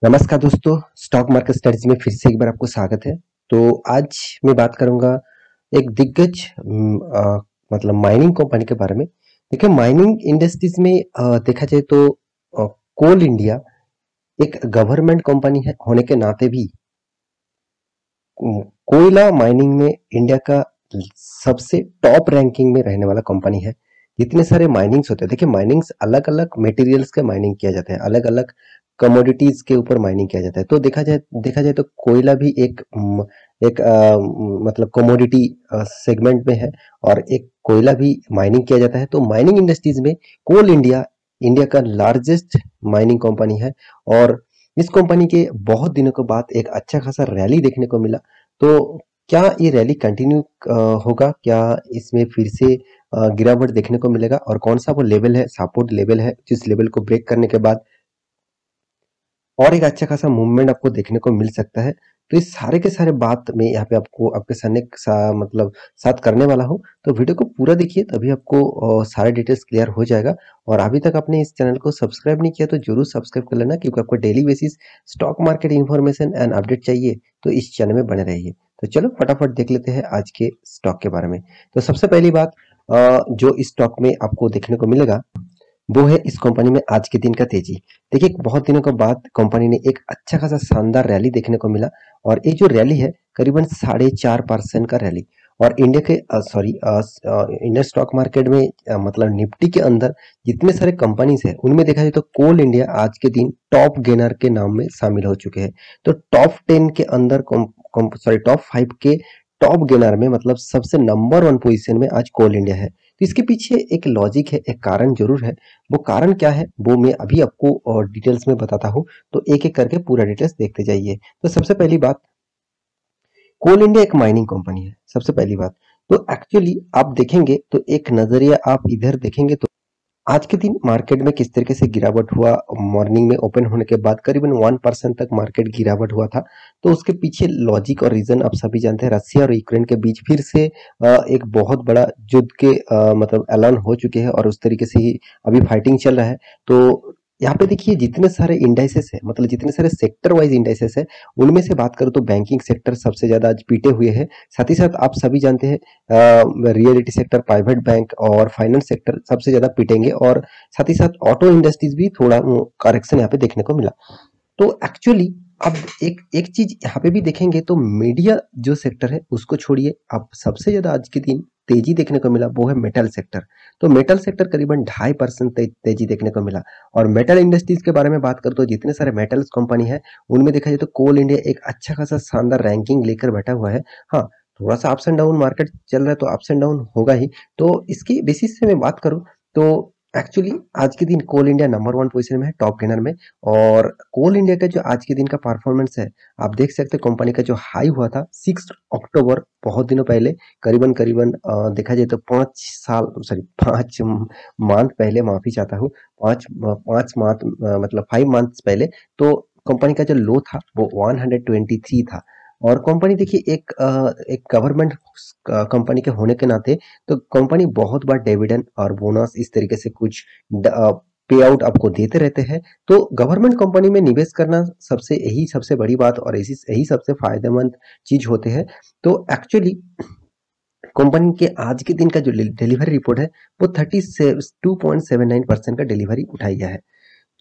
नमस्कार दोस्तों, stock market strategy में फिर से एक बार आपको स्वागत है। तो आज मैं बात करूंगा एक दिग्गज मतलब माइनिंग कंपनी के बारे में। देखिए माइनिंग इंडस्ट्रीज में देखा जाए तो कोल इंडिया एक गवर्नमेंट कंपनी है होने के नाते भी कोयला माइनिंग में इंडिया का सबसे टॉप रैंकिंग में रहने वाला कंपनी है। जितने सारे माइनिंग्स होते हैं, देखिए माइनिंग्स अलग अलग मटेरियल्स के माइनिंग किया जाता है, अलग अलग कमोडिटीज के ऊपर माइनिंग किया जाता है। तो देखा जाए तो कोयला भी एक मतलब कमोडिटी सेगमेंट में है और एक कोयला भी माइनिंग किया जाता है। तो माइनिंग इंडस्ट्रीज में कोल इंडिया इंडिया का लार्जेस्ट माइनिंग कंपनी है और इस कंपनी के बहुत दिनों के बाद एक अच्छा खासा रैली देखने को मिला। तो क्या ये रैली कंटिन्यू होगा? क्या इसमें फिर से गिरावट देखने को मिलेगा? और कौन सा वो लेवल है, सपोर्ट लेवल है, जिस लेवल को ब्रेक करने के बाद और एक अच्छा खासा मूवमेंट आपको देखने को मिल सकता है? तो इस सारे के सारे बात मैं यहाँ पे आपको आपके सामने मतलब साथ करने वाला हूँ। तो वीडियो को पूरा देखिए, तभी आपको सारे डिटेल्स क्लियर हो जाएगा। और अभी तक आपने इस चैनल को सब्सक्राइब नहीं किया तो जरूर सब्सक्राइब कर लेना, क्योंकि आपको daily basis stock market information and update चाहिए तो इस चैनल में बने रहिए। तो चलो फटाफट देख लेते हैं आज के स्टॉक के बारे में। तो सबसे पहली बात जो इस स्टॉक में आपको देखने को मिलेगा वो है इस कंपनी में आज के दिन का तेजी। देखिए बहुत दिनों के बाद कंपनी ने एक अच्छा खासा शानदार रैली देखने को मिला और ये जो रैली है करीबन 4.5% का रैली। और इंडिया के इंडियन स्टॉक मार्केट में मतलब निफ्टी के अंदर जितने सारे कंपनीज है उनमें देखा जाए तो कोल इंडिया आज के दिन टॉप गेनर के नाम में शामिल हो चुके हैं। तो टॉप 10 के अंदर टॉप 5 के टॉप गेनर में मतलब सबसे नंबर 1 पोजीशन में आज कोल इंडिया है। तो इसके पीछे एक लॉजिक है, एक कारण जरूर है। वो कारण क्या है वो मैं अभी आपको डिटेल्स में बताता हूँ। तो एक एक करके पूरा डिटेल्स देखते जाइए। तो सबसे पहली बात, कोल इंडिया एक माइनिंग कंपनी है। सबसे पहली बात तो एक्चुअली आप देखेंगे तो एक नजरिया आप इधर देखेंगे तो आज के दिन मार्केट में किस तरीके से गिरावट हुआ। मॉर्निंग में ओपन होने के बाद करीबन 1% तक मार्केट गिरावट हुआ था। तो उसके पीछे लॉजिक और रीजन आप सभी जानते हैं। रसिया और यूक्रेन के बीच फिर से एक बहुत बड़ा युद्ध के मतलब ऐलान हो चुके हैं और उस तरीके से ही अभी फाइटिंग चल रहा है। तो यहाँ पे देखिए जितने सारे इंडाइसेस है, मतलब जितने सारे सेक्टर वाइज इंडाइसेस है, उनमें से बात करूँ तो बैंकिंग सेक्टर सबसे ज्यादा आज पीटे हुए है। साथ ही साथ आप सभी जानते हैं रियलिटी सेक्टर, प्राइवेट बैंक और फाइनेंस सेक्टर सबसे ज्यादा पिटेंगे। और साथ ही साथ ऑटो इंडस्ट्रीज भी थोड़ा करेक्शन यहाँ पे देखने को मिला। तो एक्चुअली अब एक एक चीज यहाँ पे भी देखेंगे तो मीडिया जो सेक्टर है उसको छोड़िए, अब सबसे ज्यादा आज के दिन तेजी देखने को मिला वो है मेटल सेक्टर। तो मेटल सेक्टर करीबन 2.5% तेजी देखने को मिला। और मेटल इंडस्ट्रीज के बारे में बात करें तो जितने सारे मेटल्स कंपनी है उनमें देखा जाए तो कोल इंडिया एक अच्छा खासा शानदार रैंकिंग लेकर बैठा हुआ है। हाँ, थोड़ा सा अप्स एंड डाउन मार्केट चल रहा है तो अप्स एंड डाउन होगा ही। तो इसकी बेसिस से मैं बात करूं तो एक्चुअली आज के दिन कोल इंडिया नंबर 1 पोजीशन में है, टॉप गेनर में। और कोल इंडिया का जो आज के दिन का परफॉर्मेंस है, आप देख सकते हैं कंपनी का जो हाई हुआ था 6 अक्टूबर, बहुत दिनों पहले, करीबन करीबन देखा जाए तो 5 मंथ पहले, माफी चाहता हूँ, 5 मंथ मतलब 5 मंथ्स पहले। तो कंपनी का जो लो था वो 123 था। और कंपनी देखिए एक गवर्नमेंट कंपनी के होने के नाते तो कंपनी बहुत बार डिविडेंड और बोनस इस तरीके से कुछ पे आउट आपको देते रहते हैं। तो गवर्नमेंट कंपनी में निवेश करना सबसे बड़ी बात और यही सबसे फायदेमंद चीज होते हैं। तो एक्चुअली कंपनी के आज के दिन का जो डिलीवरी रिपोर्ट है वो 32.79% का डिलीवरी उठाई गया है।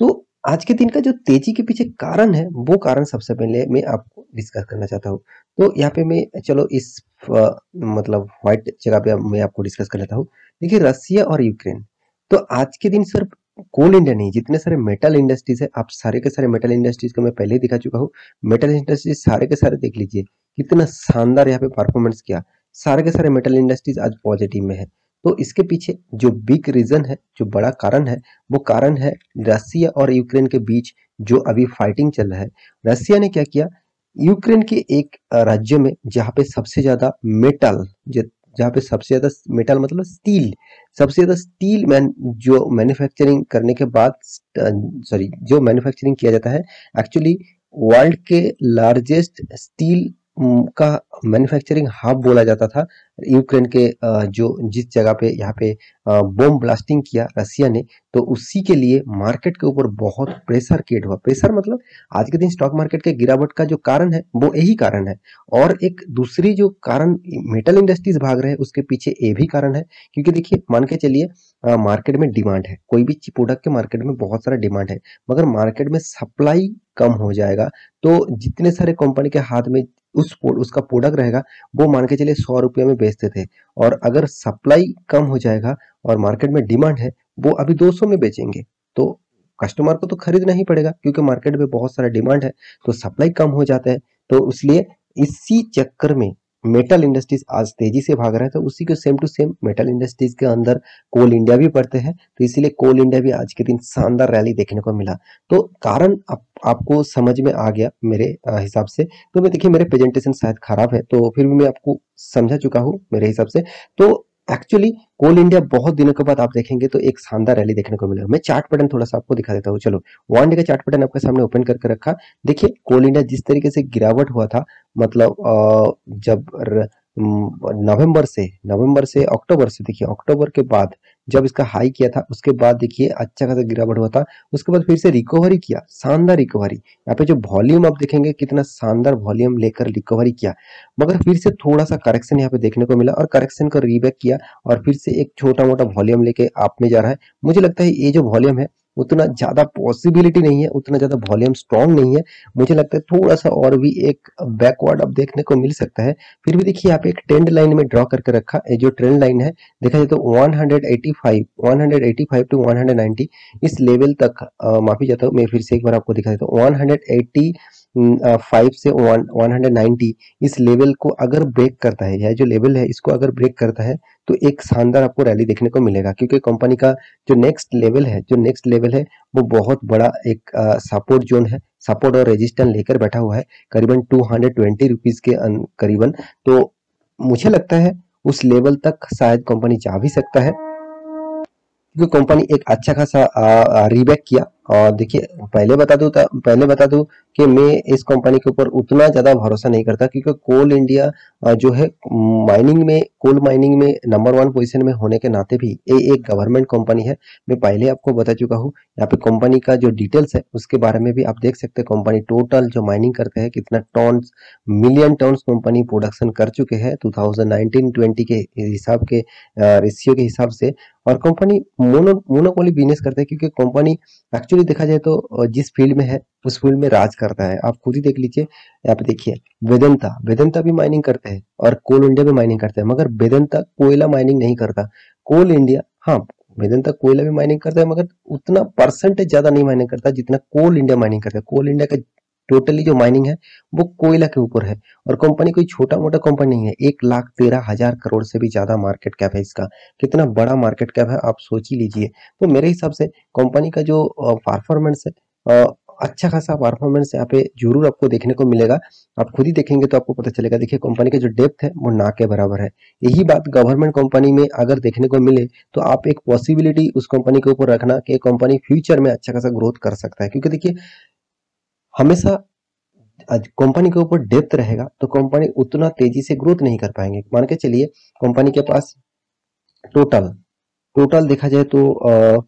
तो आज के दिन का जो तेजी के पीछे कारण है वो कारण सबसे पहले मैं आपको डिस्कस करना चाहता हूँ। तो यहाँ पे मैं चलो इस मतलब व्हाइट जगह पे मैं आपको डिस्कस कर लेता हूँ। देखिए रसिया और यूक्रेन, तो आज के दिन सिर्फ कोल इंडिया नहीं, जितने सारे मेटल इंडस्ट्रीज है, आप सारे के सारे मेटल इंडस्ट्रीज को मैं पहले ही दिखा चुका हूँ। मेटल इंडस्ट्रीज सारे के सारे देख लीजिए कितना शानदार यहाँ पे परफॉर्मेंस किया। सारे के सारे मेटल इंडस्ट्रीज आज पॉजिटिव में है। तो इसके पीछे जो बिग रीजन है, जो बड़ा कारण है, वो कारण है रसिया और यूक्रेन के बीच जो अभी फाइटिंग चल रहा है। रसिया ने क्या किया, यूक्रेन के एक राज्य में जहाँ पे सबसे ज्यादा मेटल, जहाँ पे सबसे ज्यादा मेटल मतलब स्टील, सबसे ज्यादा स्टील जो मैन्युफैक्चरिंग करने के बाद जो मैन्युफैक्चरिंग किया जाता है, एक्चुअली वर्ल्ड के लार्जेस्ट स्टील का मैन्युफैक्चरिंग हब बोला जाता था। यूक्रेन के जो जिस जगह पे यहाँ पे बॉम्ब ब्लास्टिंग किया रसिया ने, तो उसी के लिए मार्केट के ऊपर बहुत प्रेशर क्रिएट हुआ। प्रेशर मतलब आज के दिन स्टॉक मार्केट के गिरावट का जो कारण है वो यही कारण है। और एक दूसरी जो कारण मेटल इंडस्ट्रीज भाग रहे हैं उसके पीछे ये भी कारण है, क्योंकि देखिए मान के चलिए मार्केट में डिमांड है, कोई भी प्रोडक्ट के मार्केट में बहुत सारा डिमांड है, मगर मार्केट में सप्लाई कम हो जाएगा तो जितने सारे कंपनी के हाथ में उसका प्रोडक्ट रहेगा वो मान के चलिए 100 रुपये में बेचते थे, और अगर सप्लाई कम हो जाएगा और मार्केट में डिमांड है वो अभी 200 में बेचेंगे, तो कस्टमर को तो खरीदना ही पड़ेगा क्योंकि मार्केट में बहुत सारा डिमांड है, तो सप्लाई कम हो जाता है। तो इसलिए इसी चक्कर में मेटल इंडस्ट्रीज आज तेजी से भाग रहा है, तो उसी को same to same metal industries के अंदर कोल इंडिया भी पड़ते हैं, तो इसीलिए कोल इंडिया भी आज के दिन शानदार रैली देखने को मिला। तो कारण आपको समझ में आ गया मेरे हिसाब से। तो मैं देखिए मेरे प्रेजेंटेशन शायद खराब है तो फिर भी मैं आपको समझा चुका हूँ मेरे हिसाब से। तो एक्चुअली कोल इंडिया बहुत दिनों के बाद आप देखेंगे तो एक शानदार रैली देखने को मिलेगा। मैं चार्ट पैटर्न थोड़ा सा आपको दिखा देता हूँ। चलो, वन डे का चार्ट पैटर्न आपके सामने ओपन करके रखा। देखिए कोल इंडिया जिस तरीके से गिरावट हुआ था, मतलब जब नवंबर से अक्टूबर से, देखिए अक्टूबर के बाद जब इसका हाई किया था उसके बाद देखिए अच्छा खासा गिरावट हुआ था, उसके बाद फिर से रिकवरी किया, शानदार रिकवरी। यहाँ पे जो वॉल्यूम आप देखेंगे कितना शानदार वॉल्यूम लेकर रिकवरी किया, मगर फिर से थोड़ा सा करेक्शन यहाँ पे देखने को मिला और करेक्शन को रीबैक किया और फिर से एक छोटा मोटा वॉल्यूम लेके आप में जा रहा है। मुझे लगता है ये जो वॉल्यूम है उतना ज्यादा पॉसिबिलिटी नहीं है, उतना ज्यादा वॉल्यूम स्ट्रॉन्ग नहीं है। मुझे लगता है थोड़ा सा और भी एक बैकवर्ड अब देखने को मिल सकता है। फिर भी देखिए यहाँ पे एक ट्रेंड लाइन में ड्रॉ करके रखा, ये जो ट्रेंड लाइन है देखा जाए तो 185 टू 190 इस लेवल तक, माफी चाहता हूँ मैं फिर से एक बार आपको दिखा देता हूँ। 185 से 190 इस लेवल को अगर ब्रेक करता है, यह जो लेवल है इसको अगर ब्रेक करता है तो एक शानदार आपको रैली देखने को मिलेगा, क्योंकि कंपनी का जो नेक्स्ट लेवल है वो बहुत बड़ा एक सपोर्ट जोन है, सपोर्ट और रेजिस्टेंस लेकर बैठा हुआ है करीबन 220 रुपीज के करीबन। तो मुझे लगता है उस लेवल तक शायद कंपनी जा भी सकता है, क्योंकि कंपनी एक अच्छा खासा रीबैक किया। और देखिए पहले बता दूं कि मैं इस कंपनी के ऊपर उतना ज्यादा भरोसा नहीं करता, क्योंकि कोल इंडिया जो है कोल माइनिंग में नंबर 1 पोजीशन में होने के नाते भी ये एक गवर्नमेंट कंपनी है। मैं पहले आपको बता चुका हूँ। यहाँ पे कंपनी का जो डिटेल्स है उसके बारे में भी आप देख सकते हैं। कंपनी टोटल जो माइनिंग करते हैं कितना Tons, million Tons company production कर चुके हैं 2019-20 के हिसाब के रेशियो के हिसाब से। और कंपनी मोनोपोली बिजनेस करते हैं, क्योंकि कंपनी एक्चुअली देखा जाए तो जिस फील्ड में है उस फील्ड में राज करता है। आप खुद ही देख लीजिए, यहाँ पे देखिए वेदांता भी माइनिंग करते हैं और कोल इंडिया भी माइनिंग करते हैं, मगर वेदांता कोयला माइनिंग नहीं करता। कोल इंडिया, हाँ वेदांता कोयला भी माइनिंग करता है मगर उतना परसेंटेज ज्यादा नहीं माइनिंग करता जितना कोल इंडिया माइनिंग करता है। कोल इंडिया का टोटली जो माइनिंग है वो कोयला के ऊपर है, और कंपनी कोई छोटा मोटा कंपनी नहीं है। 1,13,000 करोड़ से भी ज्यादा मार्केट कैप है इसका। कितना बड़ा मार्केट कैप है आप सोच ही लीजिए। तो मेरे हिसाब से कंपनी का जो परफॉर्मेंस है, अच्छा खासा परफॉर्मेंस यहाँ पे जरूर आपको देखने को मिलेगा। आप खुद ही देखेंगे तो आपको पता चलेगा। देखिए कंपनी का जो डेप्थ है वो ना के बराबर है। यही बात गवर्नमेंट कंपनी में अगर देखने को मिले तो आप एक पॉसिबिलिटी उस कंपनी के ऊपर रखना कि कंपनी फ्यूचर में अच्छा खासा ग्रोथ कर सकता है, क्योंकि देखिए हमेशा कंपनी के ऊपर डेप्थ रहेगा तो कंपनी उतना तेजी से ग्रोथ नहीं कर पाएंगे। मान के चलिए कंपनी के पास टोटल टोटल देखा जाए तो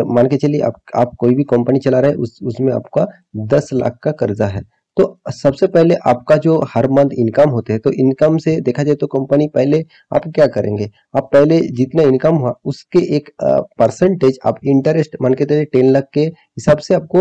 मान के चलिए आप कोई भी कंपनी चला रहे हैं, उसमें आपका 10 लाख का कर्जा है। तो सबसे पहले आपका जो हर मंथ इनकम होते हैं, तो इनकम से देखा जाए तो कंपनी पहले आप क्या करेंगे, आप पहले जितना इनकम हुआ उसके एक परसेंटेज आप इंटरेस्ट मान के चलिए 10 लाख के हिसाब से आपको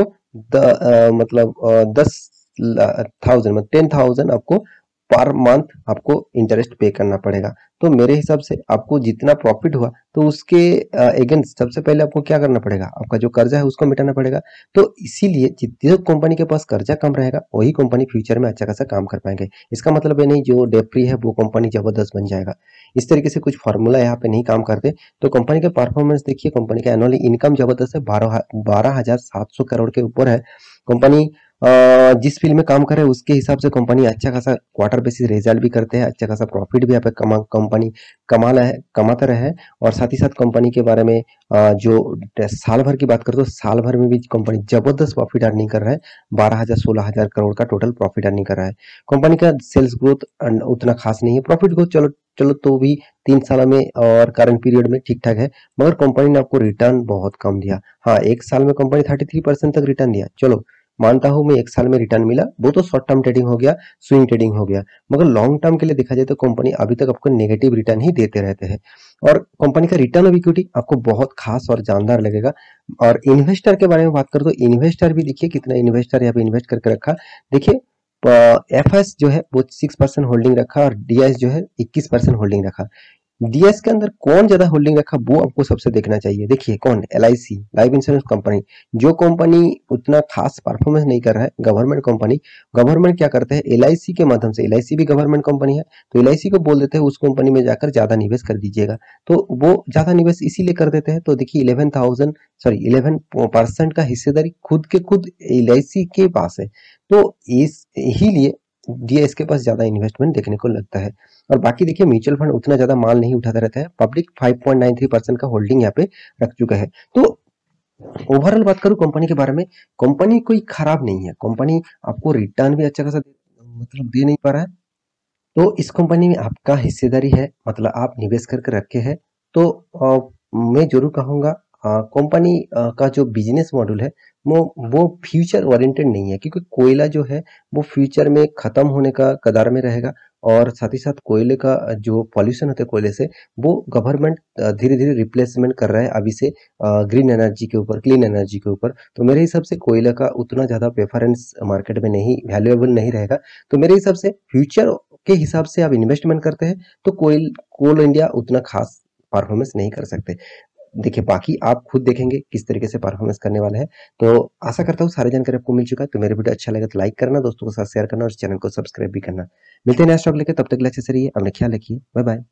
मतलब 10,000 मतलब 10,000 आपको पर मंथ आपको इंटरेस्ट पे करना पड़ेगा। तो मेरे हिसाब से आपको जितना प्रॉफिट हुआ तो उसके अगेंस्ट सबसे पहले आपको क्या करना पड़ेगा, आपका जो कर्जा है उसको मिटाना पड़ेगा। तो इसीलिए जितनी कंपनी के पास कर्जा कम रहेगा वही कंपनी फ्यूचर में अच्छा खासा काम कर पाएंगे। इसका मतलब ये नहीं जो डेट फ्री है वो कंपनी जबरदस्त बन जाएगा। इस तरीके से कुछ फॉर्मूला यहाँ पे नहीं काम करते। तो कंपनी के परफॉर्मेंस देखिए, कंपनी का एनुअली इनकम जबरदस्त है, 12,700 करोड़ के ऊपर है। कंपनी जिस फील्ड में काम कर रहे हैं उसके हिसाब से कंपनी अच्छा खासा क्वार्टर बेसिस रिजल्ट भी करते हैं, अच्छा खासा प्रॉफिट भी यहाँ पे कंपनी कमाता रहे है। और साथ ही साथ कंपनी के बारे में जो साल भर की बात करें तो साल भर में भी कंपनी जबरदस्त प्रॉफिट अर्निंग कर रहा है। 12,000 16,000 करोड़ का टोटल प्रॉफिट अर्निंग कर रहा है। कंपनी का सेल्स ग्रोथ उतना खास नहीं है, प्रॉफिट ग्रोथ चलो चलो तो भी 3 साल में और करंट पीरियड में ठीक ठाक है, मगर कंपनी ने आपको रिटर्न बहुत कम दिया। हाँ, एक साल में कंपनी 33% तक रिटर्न दिया, चलो मानता हूं मैं, एक साल में रिटर्न मिला, वो तो शॉर्ट टर्म ट्रेडिंग हो गया, स्विंग ट्रेडिंग हो गया, मगर लॉन्ग टर्म के लिए देखा जाए तो कंपनी अभी तक आपको नेगेटिव रिटर्न ही देते रहते हैं। और कंपनी का रिटर्न ऑफ इक्विटी आपको बहुत खास और जानदार लगेगा। और इन्वेस्टर के बारे में बात करें तो इन्वेस्टर भी देखिए कितना इन्वेस्टर यहाँ पे इन्वेस्ट करके रखा। देखिए एफएस जो है वो 6% होल्डिंग रखा और डीएस जो है 21% होल्डिंग रखा। डीएस के अंदर कौन ज्यादा होल्डिंग रखा वो आपको सबसे देखना चाहिए। देखिए कौन, एलआईसी लाइफ इंश्योरेंस कंपनी, जो कंपनी उतना खास परफॉर्मेंस नहीं कर रहा है, गवर्नमेंट कंपनी। गवर्नमेंट क्या करते हैं, एलआईसी के माध्यम से, एलआईसी भी गवर्नमेंट कंपनी है, तो एलआईसी को बोल देते हैं उस कंपनी में जाकर ज्यादा निवेश कर दीजिएगा, तो वो ज्यादा निवेश इसीलिए कर देते हैं। तो देखिए 11% का हिस्सेदारी खुद एलआईसी के पास है, तो इस ही लिए डीएस के पास ज्यादा इन्वेस्टमेंट देखने को लगता है। और बाकी देखिए म्यूचुअल फंड उतना ज्यादा माल नहीं उठाता रहता है, पब्लिक 5.93% का होल्डिंग यहाँ पे रख चुका है। तो ओवरऑल बात करूं कंपनी के बारे में, कंपनी कोई खराब नहीं है, कंपनी आपको रिटर्न भी अच्छा खासा मतलब दे नहीं पा रहा है। तो इस कंपनी में आपका हिस्सेदारी है, मतलब आप निवेश करके रखे हैं, तो मैं जरूर कहूंगा कंपनी का जो बिजनेस मॉडल है वो फ्यूचर ओरिएंटेड नहीं है, क्योंकि कोयला जो है वो फ्यूचर में खत्म होने का कगार में रहेगा। और साथ ही साथ कोयले का जो पॉल्यूशन होता है कोयले से, वो गवर्नमेंट धीरे धीरे रिप्लेसमेंट कर रहा है अभी से ग्रीन एनर्जी के ऊपर, क्लीन एनर्जी के ऊपर। तो मेरे हिसाब से कोयला का उतना ज्यादा प्रेफरेंस मार्केट में नहीं, वैल्यूएबल नहीं रहेगा। तो मेरे हिसाब से फ्यूचर के हिसाब से आप इन्वेस्टमेंट करते हैं तो कोल इंडिया उतना खास परफॉर्मेंस नहीं कर सकते। देखिए बाकी आप खुद देखेंगे किस तरीके से परफॉर्मेंस करने वाले हैं। तो आशा करता हूँ सारी जानकारी आपको मिल चुका है। तो मेरे वीडियो अच्छा लगा तो लाइक करना, दोस्तों के साथ शेयर करना और चैनल को सब्सक्राइब भी करना। मिलते हैं नेक्स्ट टॉपिक लेकर, तब तक के लिए अच्छे से रहिए, अपना ख्याल रखिए, बाय बाय।